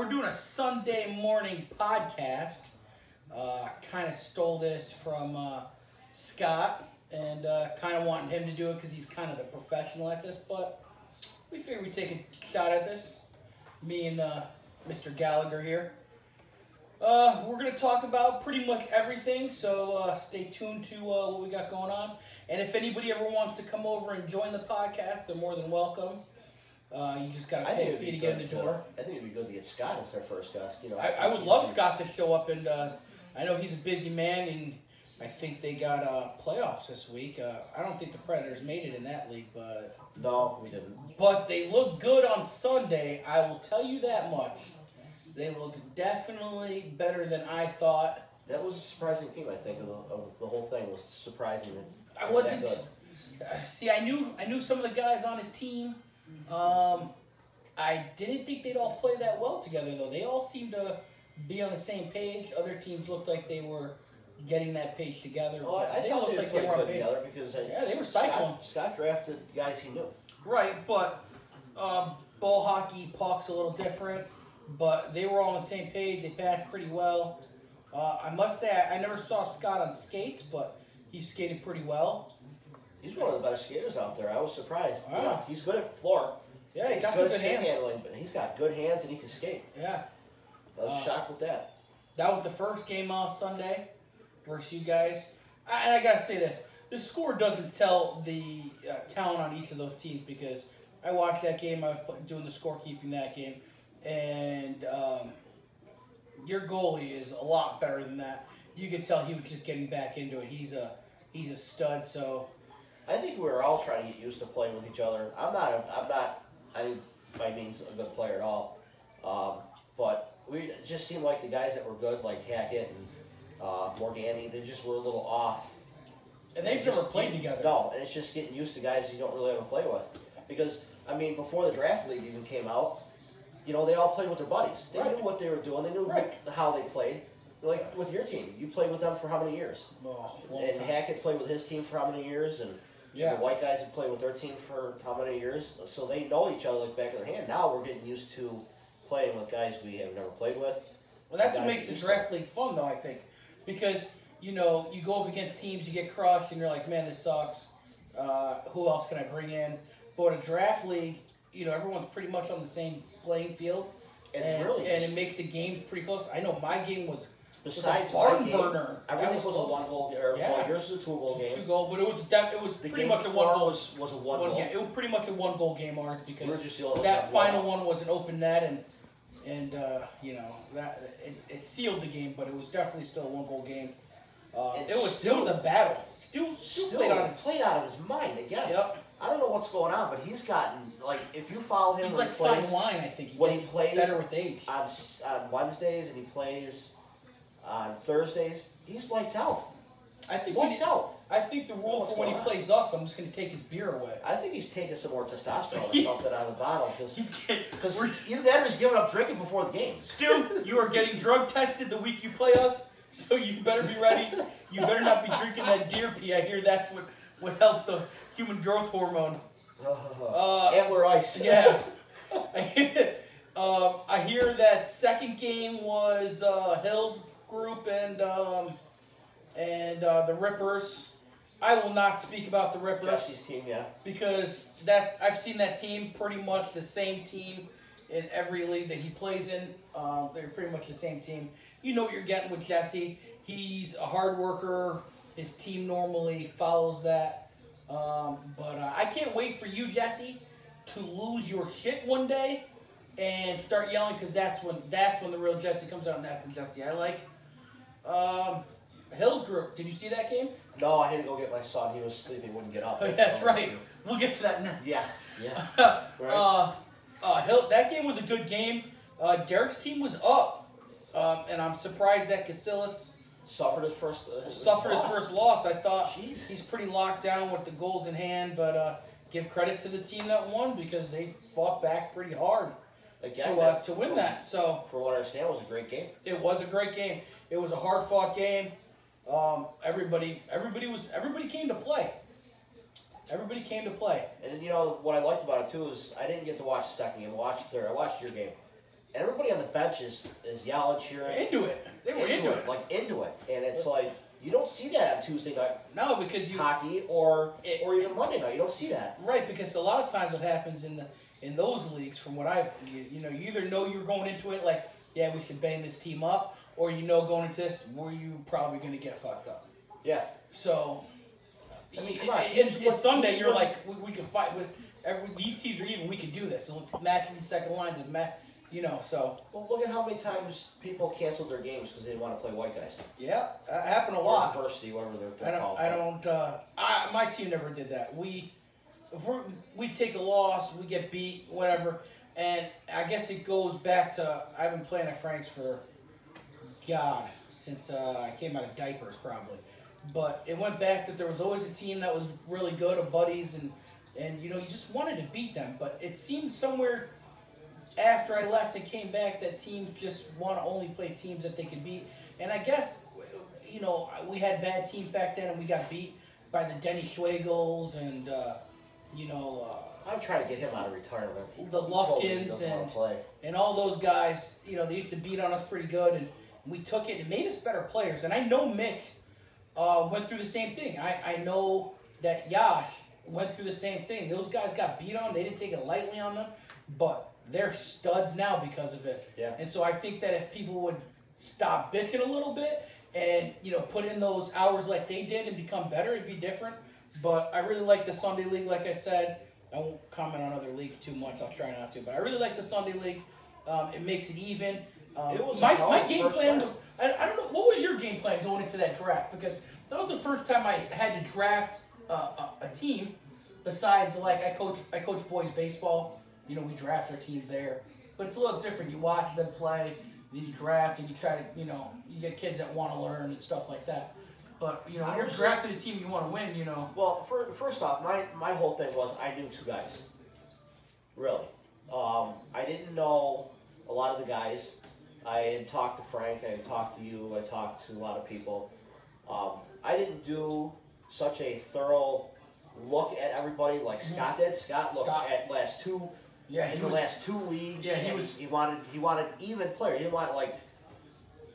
we're doing a Sunday morning podcast. Kind of stole this from Scott and kind of wanting him to do it because he's kind of the professional at this, but we figured we'd take a shot at this. Me and Mr. Gallagher here. We're going to talk about pretty much everything, so stay tuned to what we got going on. And if anybody ever wants to come over and join the podcast, they're more than welcome. You just got to pay a fee to get in the door. I think it'd be good to get Scott as our first guest. You know, I would love Scott to show up, and I know he's a busy man, and I think they got playoffs this week. I don't think the Predators made it in that league, but no, we didn't. But they looked good on Sunday. I will tell you that much. They looked definitely better than I thought. That was a surprising team. I think of the whole thing was surprising. I wasn't. See, I knew some of the guys on his team. I didn't think they'd all play that well together, though. They all seemed to be on the same page. Other teams looked like they were getting that page together. Oh, I thought they played good together because they were cycling. Scott drafted guys he knew. Right, but ball hockey, puck's a little different. But they were all on the same page. They passed pretty well. I must say, I never saw Scott on skates, but he skated pretty well. He's one of the best skaters out there. I was surprised. Wow. You know, he's good at floor. Yeah, he's got good some at good hands. handling, but he's got good hands and he can skate. Yeah. I was shocked with that. That was the first game on Sunday versus you guys. And I got to say this. The score doesn't tell the talent on each of those teams because I watched that game. I was doing the scorekeeping that game. And your goalie is a lot better than that. You could tell he was just getting back into it. He's a stud. So I think we were all trying to get used to playing with each other. I'm not by means a good player at all. But we just seemed like the guys that were good, like Hackett and Morgani, they just were a little off. And they've never played together. No, and it's just getting used to guys you don't really ever play with. Because I mean, before the draft league even came out. You know, they all played with their buddies. They knew what they were doing. They knew how they played. Like with your team, you played with them for how many years? And Hackett played with his team for how many years? And the white guys have played with their team for how many years? So they know each other like back of their hand. Now we're getting used to playing with guys we have never played with. Well, that's what makes the draft league fun, though, I think. Because, you know, you go up against teams, you get crushed, and you're like, man, this sucks. Who else can I bring in? But a draft league, you know, everyone's pretty much on the same playing field, and it makes the game pretty close. I know my game was besides a barn burner. Everything was a 1-goal game. Well, yours was a 2-goal game. 2-goal, but it was pretty much a 1-goal. Was a 1-goal game. It was pretty much a 1-goal game, Art, because that final one was an open net, and you know that it sealed the game, but it was definitely still a 1-goal game. It was a battle. Still played out of his mind again. Yep. I don't know what's going on, but he's gotten, like, if you follow him, he's like fine wine, I think. He plays better with age. On Wednesdays and he plays on Thursdays, he's lights out. I think I think the rule for when he plays us, I'm just going to take his beer away. I think he's taking some more testosterone or something out of the bottle because either that or he's giving up drinking before the game. Stu, you are getting drug tested the week you play us, so you better be ready. You better not be drinking that deer pee. I hear that's what helped the human growth hormone. Antler ice. Yeah. I hear that second game was Hill's group and the Rippers. I will not speak about the Rippers. Jesse's team, yeah. Because I've seen that team pretty much the same team in every league that he plays in. They're pretty much the same team. You know what you're getting with Jesse. He's a hard worker. His team normally follows that. But I can't wait for you, Jesse, to lose your shit one day and start yelling because that's when the real Jesse comes out, and that's the Jesse I like. Hill's group. Did you see that game? No, I had to go get my son. He was sleeping, wouldn't get up. That's right. We'll get to that next. Yeah. Right. Hill. That game was a good game. Derek's team was up, and I'm surprised that Casillas suffered his first loss. I thought Jeez. He's pretty locked down with the goals in hand, but give credit to the team that won because they fought back pretty hard to win that. So, for what I understand, it was a great game. It was a great game. It was a hard-fought game. Everybody came to play. Everybody came to play. And you know what I liked about it too is I didn't get to watch the second game. I watched your game. and everybody on the bench is yelling, cheering, into it. They were into it, like into it, and it's like you don't see that on Tuesday night. No, because hockey or even Monday night, you don't see that. Right, because a lot of times what happens in those leagues, from what you either know you're going into it like, yeah, we should bang this team up, or going into this, where you probably going to get fucked up. Yeah. So, I mean, come on, it's Sunday. You're like, we can fight with these teams are even. We can do this. So matching the second lines and so. Well, look at how many times people canceled their games because they didn't want to play white guys. Yeah, that happened a lot. Or diversity, whatever they're called. My team never did that. We take a loss, we get beat, whatever, and I guess it goes back to I've been playing at Frank's for since I came out of diapers probably, but it went back that there was always a team that was really good, of buddies, and you just wanted to beat them, but it seemed somewhere after I left and came back that teams just want to only play teams that they can beat, and I guess we had bad teams back then and we got beat by the Denny Schwegels and I'm trying to get him out of retirement. The Lufkins and all those guys. They used to beat on us pretty good, and we took it and made us better players. And I know Mitch went through the same thing. I know that Yash went through the same thing. Those guys got beat on. They didn't take it lightly on them, but they're studs now because of it. Yeah. And so I think that if people would stop bitching a little bit and put in those hours like they did and become better, it'd be different. But I really like the Sunday League, like I said. I won't comment on other leagues too much. I'll try not to. But I really like the Sunday League. It makes it even. It was my game plan. I don't know. What was your game plan going into that draft? Because that was the first time I had to draft a team. Besides, like I coach boys baseball. We draft our team there. But it's a little different. You watch them play. Then you draft and you try to. You get kids that want to learn and stuff like that. But, you're drafting a team you want to win, Well, first off, my whole thing was I knew two guys. Really. I didn't know a lot of the guys. I had talked to Frank, I had talked to you, I talked to a lot of people. I didn't do such a thorough look at everybody like Scott did. Scott looked at last two leagues. Yeah, he wanted even players. He didn't want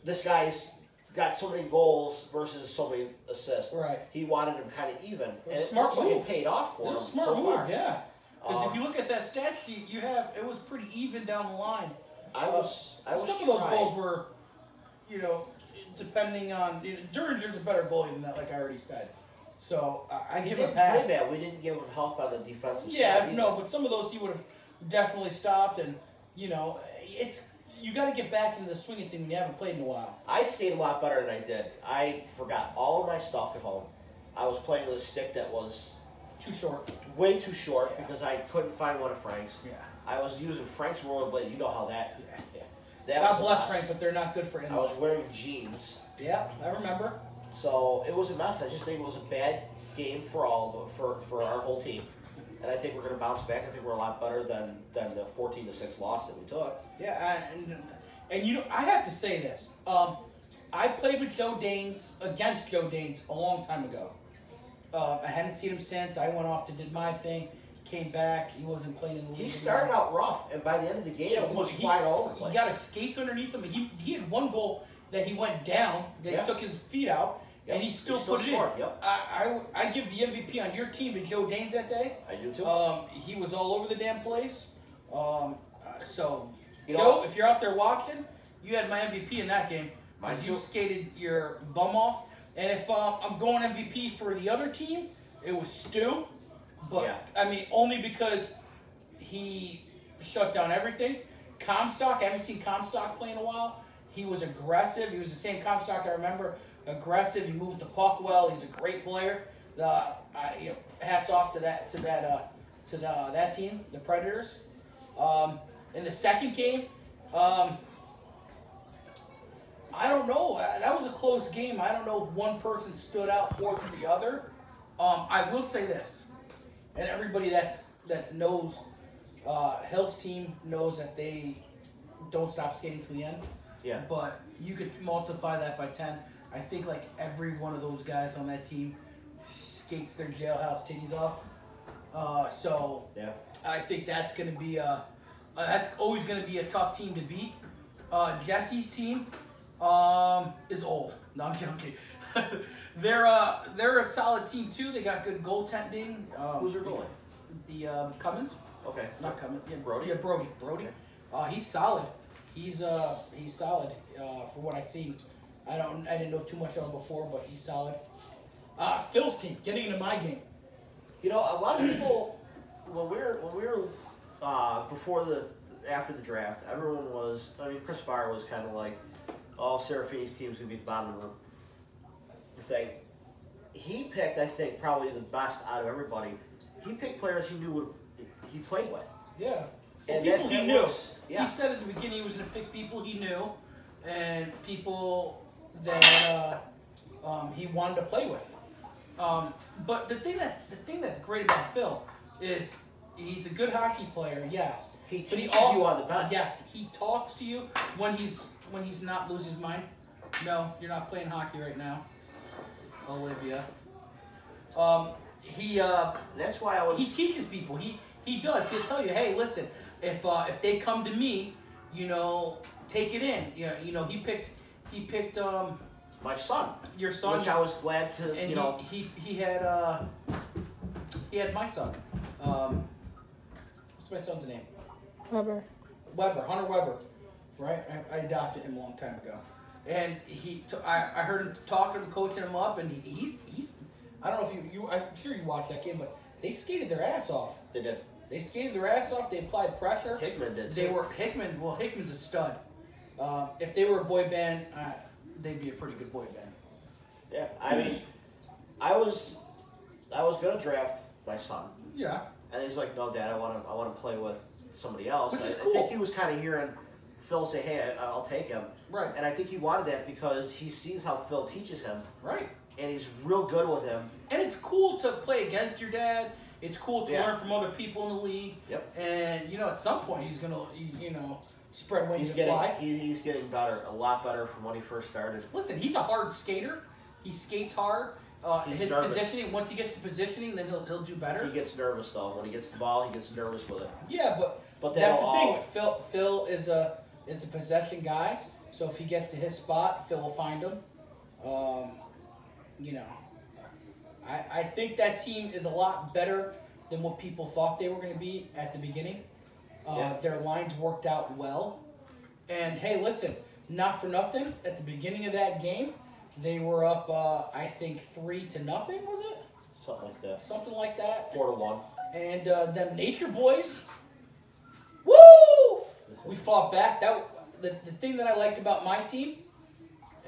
this guy's got so many goals versus so many assists. Right. He wanted him kind of even. And smart move. It paid off for him. Smart move, yeah. Because if you look at that stat sheet, it was pretty even down the line. I was some of those goals were, depending on Duringer's a better goalie than that, like I already said. So I give him a pass. We didn't give him help on the defensive side. Yeah, no, but some of those he would have definitely stopped, and it's. You got to get back into the swinging thing. You haven't played in a while. I skated a lot better than I did. I forgot all of my stuff at home. I was playing with a stick that was too short, way too short, because I couldn't find one of Frank's. Yeah. I was using Frank's rollerblade. You know how that. Yeah. God bless Frank, but they're not good for him. I was wearing jeans. Yeah, I remember. So it was a mess. I just think it was a bad game for for our whole team. And I think we're going to bounce back. I think we're a lot better than the 14-6 loss that we took. Yeah, and I have to say this. I played with Joe Daines, against Joe Daines, a long time ago. I hadn't seen him since. I went off to did my thing, came back. He wasn't playing in the league. He started out rough, and by the end of the game, he was flying over. He got his skates underneath him. He had one goal that he went down, that he took his feet out. Yep. And he still put it scored. in. Yep. I give the MVP on your team to Joe Daines that day. I do too. He was all over the damn place. So, Joe, if you're out there watching, you had my MVP in that game. Because you skated your bum off. And if I'm going MVP for the other team, it was Stu. But, I mean, only because he shut down everything. Comstock, I haven't seen Comstock play in a while. He was aggressive. He was the same Comstock I remember. Aggressive. He moved the puck well. He's a great player. Hats off to that team, the Predators. In the second game, I don't know. That was a close game. I don't know if one person stood out more than the other. I will say this, and everybody that knows Hill's team knows that they don't stop skating to the end. Yeah. But you could multiply that by 10. I think like every one of those guys on that team skates their jailhouse titties off. So yeah. I think that's going to be That's always going to be a tough team to beat. Jesse's team is old. No, I'm joking. They're a solid team too. They got good goaltending. Who's their goalie? The Cummins. Okay. Not Cummins. Yeah, Brody? Yeah, Brody. Okay. He's solid. He's solid for what I've seen. I didn't know too much of him before, but he's solid. Phil's team, getting into my game. You know, a lot of people when we were after the draft, everyone was. I mean, Chris Farr was kind of like, "Oh, Serafini's team's gonna be at the bottom of the thing." He picked, I think, probably the best out of everybody. He picked players he knew he played with. Yeah. And people he knew. Yeah. He said at the beginning he was going to pick people he knew and people that he wanted to play with. But the thing that's great about Phil is he's a good hockey player, yes. He But teaches also, you on the bench. Yes, he talks to you when he's not losing his mind. No, you're not playing hockey right now, Olivia. That's why I was. He teaches people. He does. He'll tell you, hey, listen, if they come to me, take it in. You know, he picked my son. Your son, which I was glad to. And he had my son. What's my son's name? Weber. Hunter Weber, right? I adopted him a long time ago, and I heard him talking to him, coaching him up, and he's I don't know if you I'm sure you watched that game, but they skated their ass off. They did. They skated their ass off. They applied pressure. Hickman did. Hickman. Well, Hickman's a stud. If they were a boy band, they'd be a pretty good boy band. Yeah, I mean, I was gonna draft my son. Yeah. And he's like, "No, Dad, I want to play with somebody else." Which is I cool. think he was kind of hearing Phil say, "Hey, I'll take him." Right. And I think he wanted that because he sees how Phil teaches him. Right. And he's real good with him. And it's cool to play against your dad. It's cool to learn from other people in the league. Yep. And at some point he's gonna spread wings and getting, fly. He's getting better, a lot better from when he first started. Listen, he's a hard skater. He skates hard. His nervous. positioning. Once he gets to positioning, then he'll do better. He gets nervous though. When he gets the ball, he gets nervous with it. Yeah, but that's the thing. Phil is a possession guy. So if he gets to his spot, Phil will find him. I think that team is a lot better than what people thought they were going to be at the beginning. Their lines worked out well. And hey, listen, not for nothing, at the beginning of that game, they were up, I think, 3-0, was it? Something like that. Something like that. 4-1. And them Nature Boys, woo! We fought back. The thing that I liked about my team,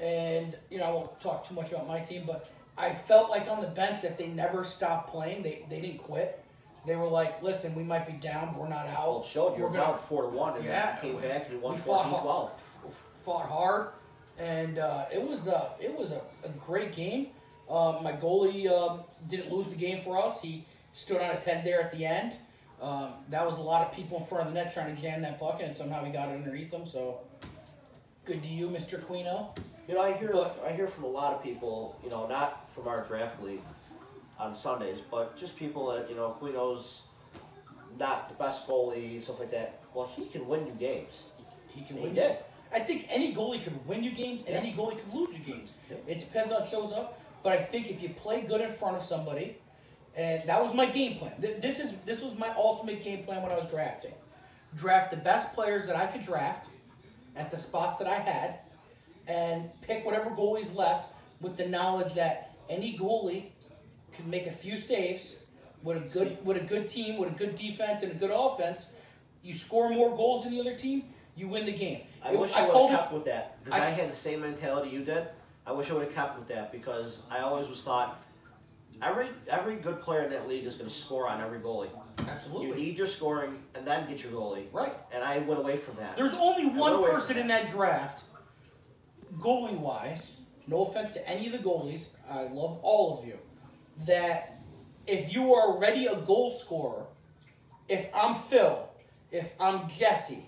and I won't talk too much about my team, but I felt like on the bench that they never stopped playing. They didn't quit. They were like, listen, we might be down, but we're not out. Well, it showed you were down 4-1, and then came back and you won 14-12. Fought hard, and it was a great game. My goalie didn't lose the game for us. He stood on his head there at the end. That was a lot of people in front of the net trying to jam that puck, and somehow he got it underneath them. So good to you, Mr. Quino. I hear from a lot of people, not from our draft league on Sundays, but just people that, Quino's not the best goalie, stuff like that. Well, he can win you games. He did. I think any goalie can win you games, and any goalie can lose you games. Yep. It depends on shows up. But I think if you play good in front of somebody, and that was my game plan. This was my ultimate game plan when I was drafting. Draft the best players that I could draft at the spots that I had, and pick whatever goalies left with the knowledge that any goalie could make a few saves with a good team, with a good defense and a good offense. You score more goals than the other team, you win the game. I wish I would have kept with that, because I had the same mentality you did. I wish I would have kept with that, because I always was thought every good player in that league is going to score on every goalie. Absolutely. You need your scoring and then get your goalie. Right. And I went away from that. There's only one person in that draft, goalie-wise, no offense to any of the goalies, I love all of you, that if you are already a goal scorer, if I'm Phil, if I'm Jesse,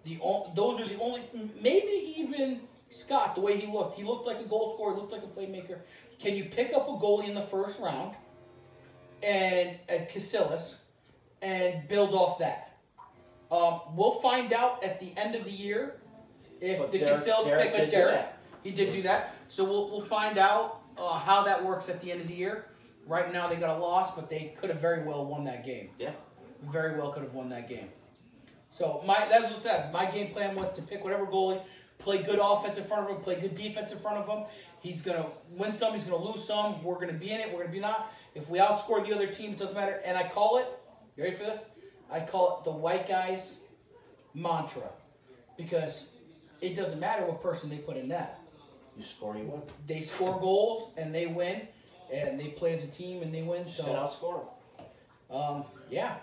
those are the only, maybe even Scott, the way he looked like a goal scorer, he looked like a playmaker. Can you pick up a goalie in the first round and Casillas and build off that? We'll find out at the end of the year if But the Derek- Casillas Derek pick did with do Derek. that. He did do that. So we'll find out how that works at the end of the year. Right now they got a loss, but they could have very well won that game. Yeah. Very well could have won that game. So that was said. My game plan was to pick whatever goalie, play good offense in front of him, play good defense in front of him. He's gonna win some, he's gonna lose some. We're gonna be in it, we're gonna be not. If we outscore the other team, it doesn't matter. And I call it. You ready for this? I call it the white guys mantra, because it doesn't matter what person they put in net. You score, you win. They score goals and they win, and they play as a team and they win. Just gotta outscore them. Yeah.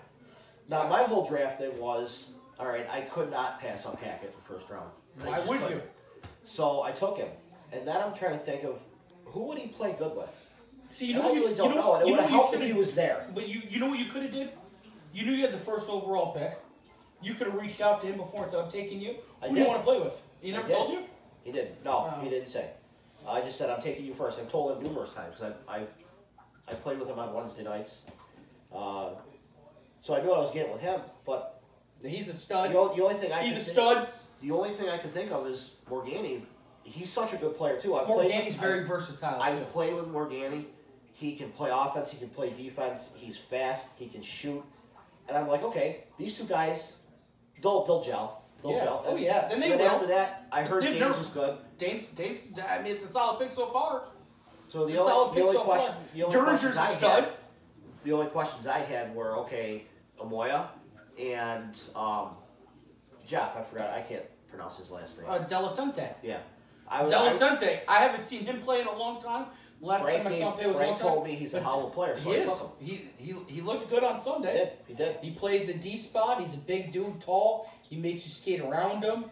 Now, my whole draft thing was, all right, I could not pass on Hackett in the first round. I Why just would couldn't. you? So I took him. And then I'm trying to think of who would he play good with? See, you And know I what really don't you know. And it you would have what you helped if he should've- was there. But you know what you could have did? You knew you had the first overall pick. You could have reached out to him before and said, "I'm taking you." Who do you did. want to play with? He I never did. told you? He didn't. No, Oh. he didn't say. I just said, I'm taking you first. I've told him numerous times. I played with him on Wednesday nights. So I knew I was getting with him. But He's a stud. the only thing I He's could a think- stud. The only thing I can think of is Morgani. He's such a good player too. Morgani's very versatile I've too. played with Morgani. He can play offense. He can play defense. He's fast. He can shoot. And I'm like, okay, these two guys, they'll gel. They'll Yeah. gel. Oh, yeah. Then they Then will. after that, I heard They've Dames never- was good. Dane's. I mean, it's a solid pick so far. So It's a solid pick so far. Derringer's a stud. The only questions I had were, okay, Amoya and Jeff. I forgot. I can't pronounce his last name. Delicente. Yeah. Delicente. I haven't seen him play in a long time. Last Frank, time I saw him, it was a long Frank time. told me he's a hell of a player, so He I is. took him. He looked good on He Sunday. did. He did. He played the D spot. He's a big dude, tall. He makes you skate around him.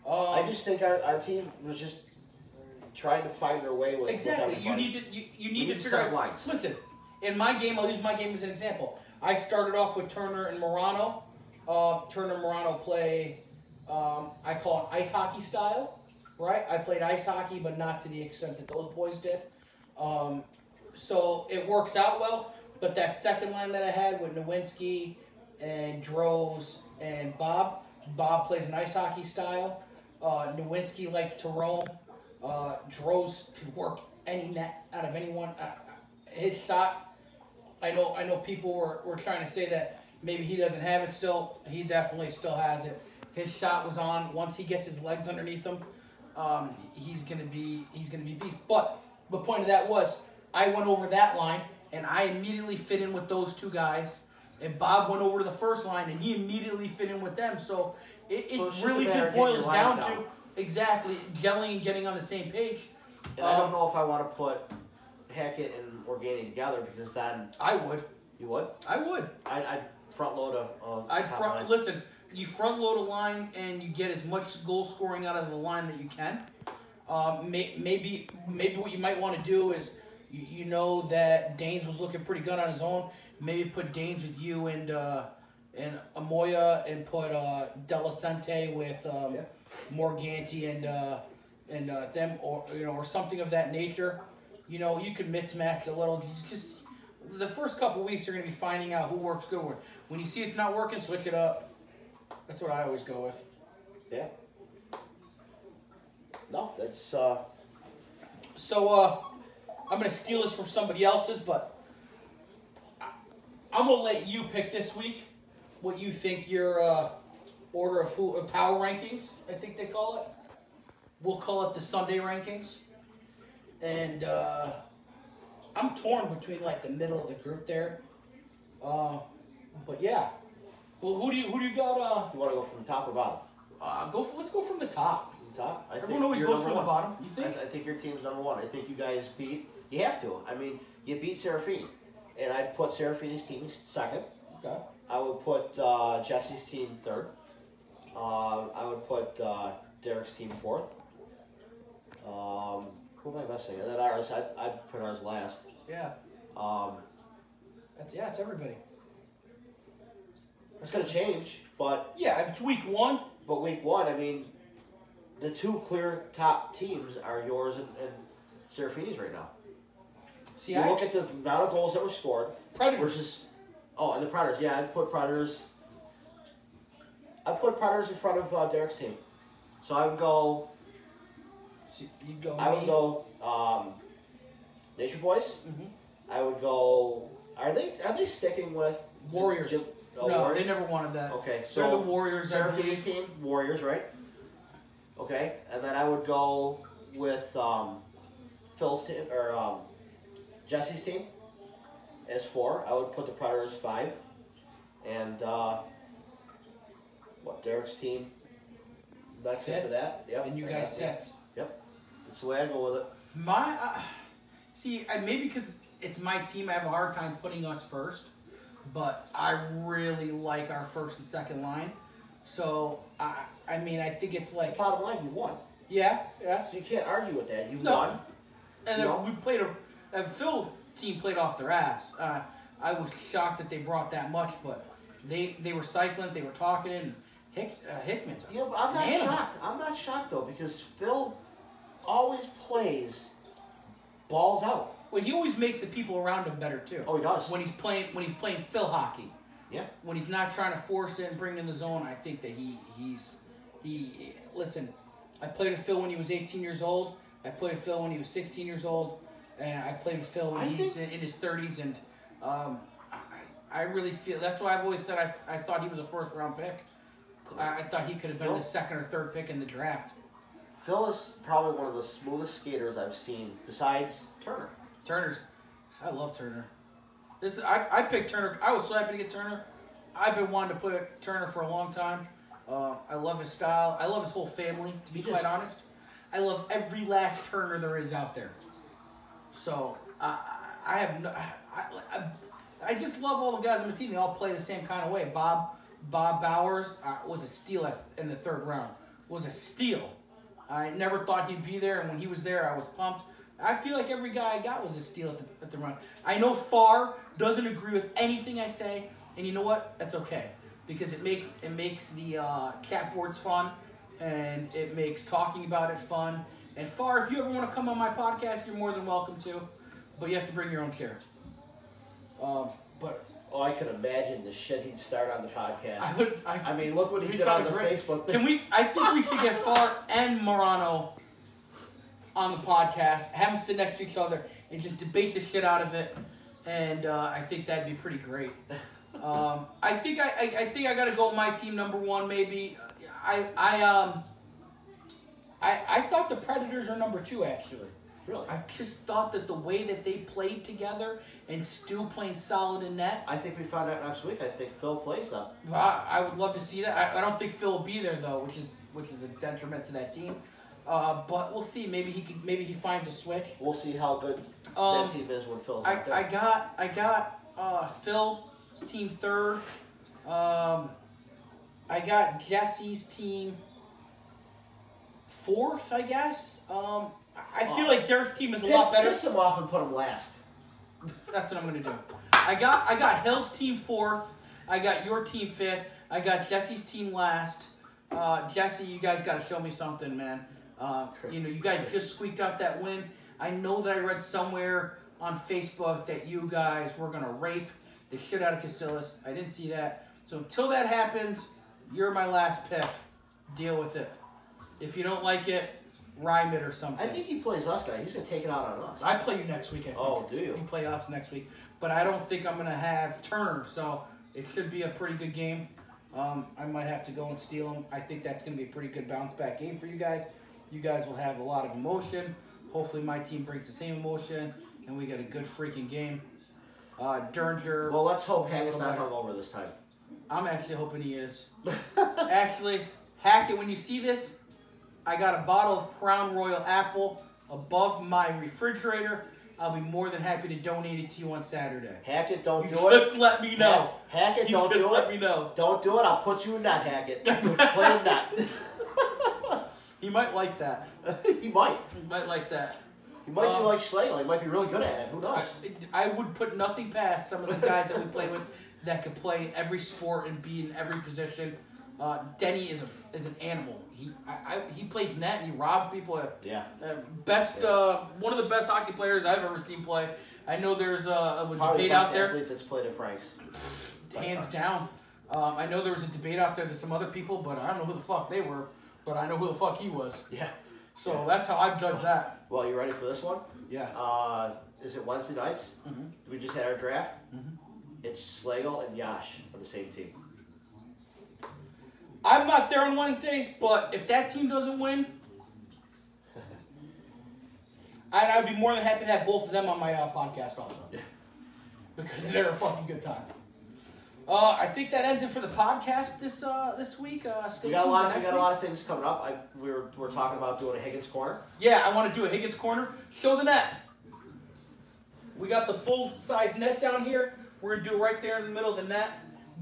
I just think our team was just trying to find their way with Exactly. With You everybody. need to you We need to need figure set out. lines. Listen, in my game, I'll use my game as an example. I started off with Turner and Morano. Turner and Morano play. I call it ice hockey style, right? I played ice hockey, but not to the extent that those boys did. So it works out well. But that second line that I had with Nowinski and Droz and Bob plays an ice hockey style. Nowinski liked to roam. Droz could work any net out of anyone. His shot, I know people were trying to say that maybe he doesn't have it still. He definitely still has it. His shot was on. Once he gets his legs underneath him, he's gonna be beat. But the point of that was I went over that line and I immediately fit in with those two guys. And Bob went over to the first line and he immediately fit in with them. So it So it's just really a matter just of getting boils your down lines to down. exactly gelling and getting on the same page. And I don't know if I want to put Hackett and Morgani together because then I would. you would. I'd front load a. top line. Listen. You front load a line and you get as much goal scoring out of the line that you can. Maybe what you might want to do is you know that Danes was looking pretty good on his own. Maybe put Danes with you and Amoya and put Delicente with Morganti and them or something of that nature. You know, you could mix match a little. Just the first couple weeks you're going to be finding out who works good with. When you see it's not working, switch it up. That's what I always go with. Yeah. No, that's. So I'm going to steal this from somebody else's, but I'm going to let you pick this week what you think your order of power rankings, I think they call it. We'll call it the Sunday rankings. And I'm torn between like the middle of the group there. But yeah. Well, who do you got? You want to go from the top or bottom? Let's go from the top. From the top. I Everyone always goes from the bottom. You think? I think your team's number one. I think you guys beat. You have to. I mean, you beat Serafini, and I'd put Serafini's team second. Okay. I would put Jesse's team third. I would put Derek's team fourth. Who am I missing? And then ours. I'd put ours last. Yeah. It's everybody. It's going to change, but Yeah, it's week one. week one, I mean, the two clear top teams are yours and Serafini's right now. See, You look at the amount of goals that were scored Predators. versus, and the Predators. Yeah, I'd put Predators. I put Predators in front of Derek's team. So I would go. So you'd go. I would go Nature Boys. I would go. Are they sticking with Warriors? No, Warriors? they never wanted that. Okay, so they're the Warriors. Seraphina's team, Warriors, right? Okay, and then I would go with Phil's team or Jesse's team as 4. I would put the Predators 5, and Derek's team next after that. Yep. And you guys 6. Yep. That's the way I go with it. Maybe because it's my team, I have a hard time putting us first, but I really like our first and second line. So I think it's like Bottom line, you won. Yeah. So you can't argue with that. You won. And then we played Phil team played off their ass. I was shocked that they brought that much, but they were cycling, they were talking, and Hickman's. Yeah, but I'm not shocked. I'm not shocked though because Phil always plays balls out. Well, he always makes the people around him better too. Oh, he does. When he's playing Phil hockey. Yeah. When he's not trying to force it and bring it in the zone, I think that he listen. I played with Phil when he was 18 years old. I played with Phil when he was 16 years old, and I played with Phil when he's in his 30s. And I really feel that's why I've always said I thought he was a first-round pick. I thought he could have been the 2nd or 3rd pick in the draft. Phil is probably one of the smoothest skaters I've seen, besides Turner. I love Turner. I picked Turner. I was so happy to get Turner. I've been wanting to put Turner for a long time. I love his style. I love his whole family, to be quite honest. I love every last Turner there is out there. So I just love all the guys on my team. They all play the same kind of way. Bob Bowers was a steal in the 3rd round. Was a steal. I never thought he'd be there, and when he was there, I was pumped. I feel like every guy I got was a steal at the run. I know Farr doesn't agree with anything I say, and you know what? That's okay. Because it makes the chat boards fun, and it makes talking about it fun. And Farr, if you ever want to come on my podcast, you're more than welcome to, but you have to bring your own chair. I can imagine the shit he'd start on the podcast. I mean, look what he did on the Facebook. I think we should get Farr and Morano on the podcast, have them sit next to each other, and just debate the shit out of it. And I think that'd be pretty great. I think I gotta go with my team number 1 maybe. I thought the Predators are number 2 actually. Really? I just thought that the way that they played together and still playing solid in net. I think we find out next week. I think Phil plays them. I would love to see that. I don't think Phil will be there though, which is a detriment to that team. But we'll see. Maybe he finds a switch. We'll see how good that team is when Phil's not there. I got Phil's team 3rd. I got Jesse's team 4th, I guess. I feel like Derek's team is a lot better. Piss him off and put him last. That's what I'm gonna do. I got Hill's team 4th. I got your team 5th. I got Jesse's team last. Jesse, you guys got to show me something, man. You guys just squeaked out that win. I know that I read somewhere on Facebook that you guys were gonna rape the shit out of Casillas. I didn't see that. So until that happens, you're my last pick. Deal with it. If you don't like it, rhyme it or something. I think he plays us now. He's going to take it out on us. I play you next week, I think. Oh, do you? You play us next week. But I don't think I'm going to have Turner, so it should be a pretty good game. I might have to go and steal him. I think that's going to be a pretty good bounce-back game for you guys. You guys will have a lot of emotion. Hopefully my team brings the same emotion, and we get a good freaking game. Derringer. Well, let's hope Hackett's not hungover this time. I'm actually hoping he is. Actually, Hackett, when you see this, I got a bottle of Crown Royal Apple above my refrigerator. I'll be more than happy to donate it to you on Saturday. Hackett, don't do it. Just let me know. Hackett, don't do it. Let me know. Don't do it. I'll put you in that, Hackett. Play him that. He might like that. He might. He might like that. He might be like Schlegel. He might be really good at it. Who knows? I would put nothing past some of the guys that we play with that could play every sport and be in every position. Denny is an animal. He played net and he robbed people. One of the best hockey players I've ever seen play. I know there's a debate out there. Athlete that's played at Frank's. Hands down. I know there was a debate out there with some other people, but I don't know who the fuck they were. But I know who the fuck he was. Yeah. So that's how I judge that. Well, you ready for this one? Yeah. Is it Wednesday nights? Mm-hmm. We just had our draft. Mm-hmm. It's Schlegel and Yash on the same team. I'm not there on Wednesdays, but if that team doesn't win, I'd be more than happy to have both of them on my podcast also. Yeah. Because they're a fucking good time. I think that ends it for the podcast this week. Stay We got tuned a lot of things coming up. We're talking about doing a Higgins corner. Yeah, I want to do a Higgins corner. Show the net. We got the full size net down here. We're gonna do it right there in the middle of the net.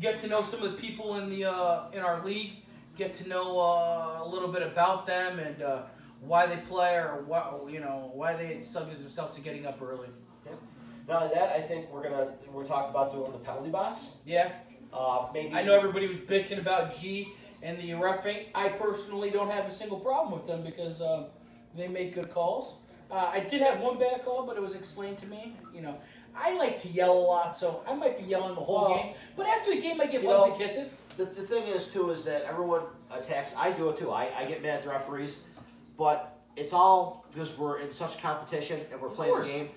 Get to know some of the people in the in our league. Get to know a little bit about them and why they play or why they subject themselves to getting up early. Not only that, I think we're talking about doing the penalty box. Yeah. Maybe. I know everybody was bitching about G and the reffing. I personally don't have a single problem with them because they make good calls. I did have one bad call, but it was explained to me. I like to yell a lot, so I might be yelling the whole game. But after the game, I give hugs and kisses. The thing is, too, is that everyone attacks. I do it, too. I get mad at the referees. But it's all because we're in such competition and we're playing the game.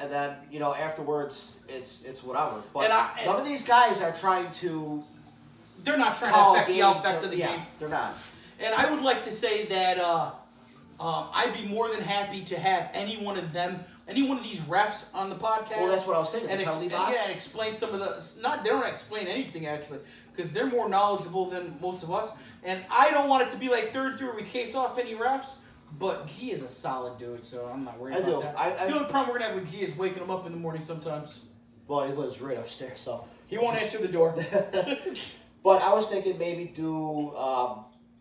And then, afterwards, it's whatever. But none of these guys are trying to... They're not trying to affect the effect of the game. They're not. And I would like to say that I'd be more than happy to have any one of these refs on the podcast. Well, that's what I was thinking. And explain some of the... They don't explain anything, actually, because they're more knowledgeable than most of us. And I don't want it to be like third through where we chase off any refs. But G is a solid dude, so I'm not worried about that. The only problem we're going to have with G is waking him up in the morning sometimes. Well, he lives right upstairs, so... He won't answer the door. But I was thinking maybe do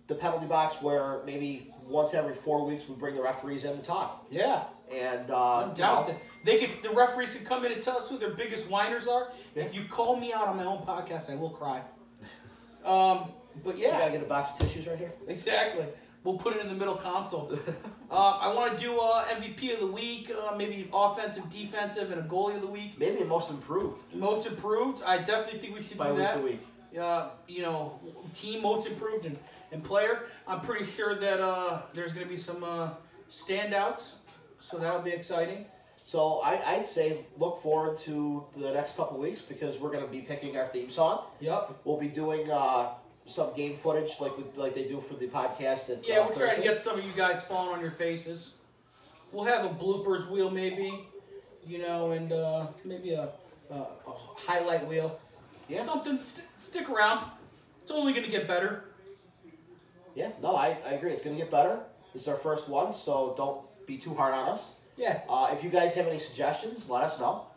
the penalty box where maybe once every 4 weeks we bring the referees in and talk. Yeah. And, no doubt that the referees can come in and tell us who their biggest whiners are. Yeah. If you call me out on my own podcast, I will cry. But yeah. So you got to get a box of tissues right here? Exactly. We'll put it in the middle console. I want to do MVP of the week, maybe offensive, defensive, and a goalie of the week. Maybe a most improved. Most improved. I definitely think we should do that. By week to week. Team most improved and player. I'm pretty sure that there's going to be some standouts, so that'll be exciting. So I'd say look forward to the next couple weeks because we're going to be picking our theme song. Yep. We'll be doing... some game footage like they do for the podcast. We'll try to get some of you guys falling on your faces. We'll have a bloopers wheel maybe, and maybe a highlight wheel. Yeah. Something, stick around. It's only going to get better. Yeah, no, I agree. It's going to get better. This is our first one, so don't be too hard on us. Yeah. If you guys have any suggestions, let us know.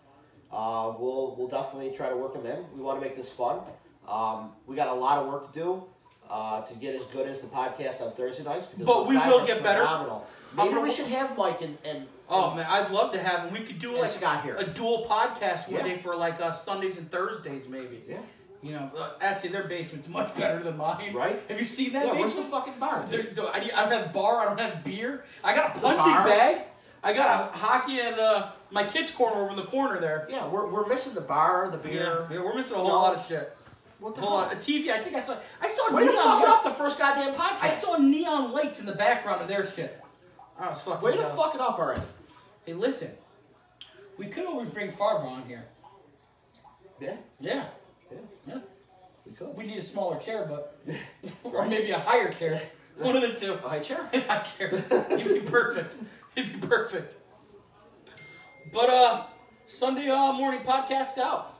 We'll definitely try to work them in. We want to make this fun. We got a lot of work to do to get as good as the podcast on Thursday nights. But we will get better. Maybe we should have Mike and oh man, I'd love to have him. We could do like Scott here. A dual podcast one day for like Sundays and Thursdays maybe. Yeah. Actually their basement's much better than mine. Right? Have you seen that basement? Where's the fucking bar? I don't have bar. I don't have beer. I got a punching bag. I got a hockey and my kids' corner over in the corner there. Yeah, we're missing the bar, the beer. Yeah, we're missing a whole lot of shit. What the hell? A TV. I think I saw Way to fuck up the first goddamn podcast. I saw neon lights in the background of their shit. I was fucking Way to fuck it up already. Hey, listen. We could always bring Farva on here. Yeah? Yeah. Yeah. We could. We need a smaller chair, but... or maybe a higher chair. One of the two. A high chair? A high chair. It'd be perfect. It'd be perfect. But, Sunday morning podcast out.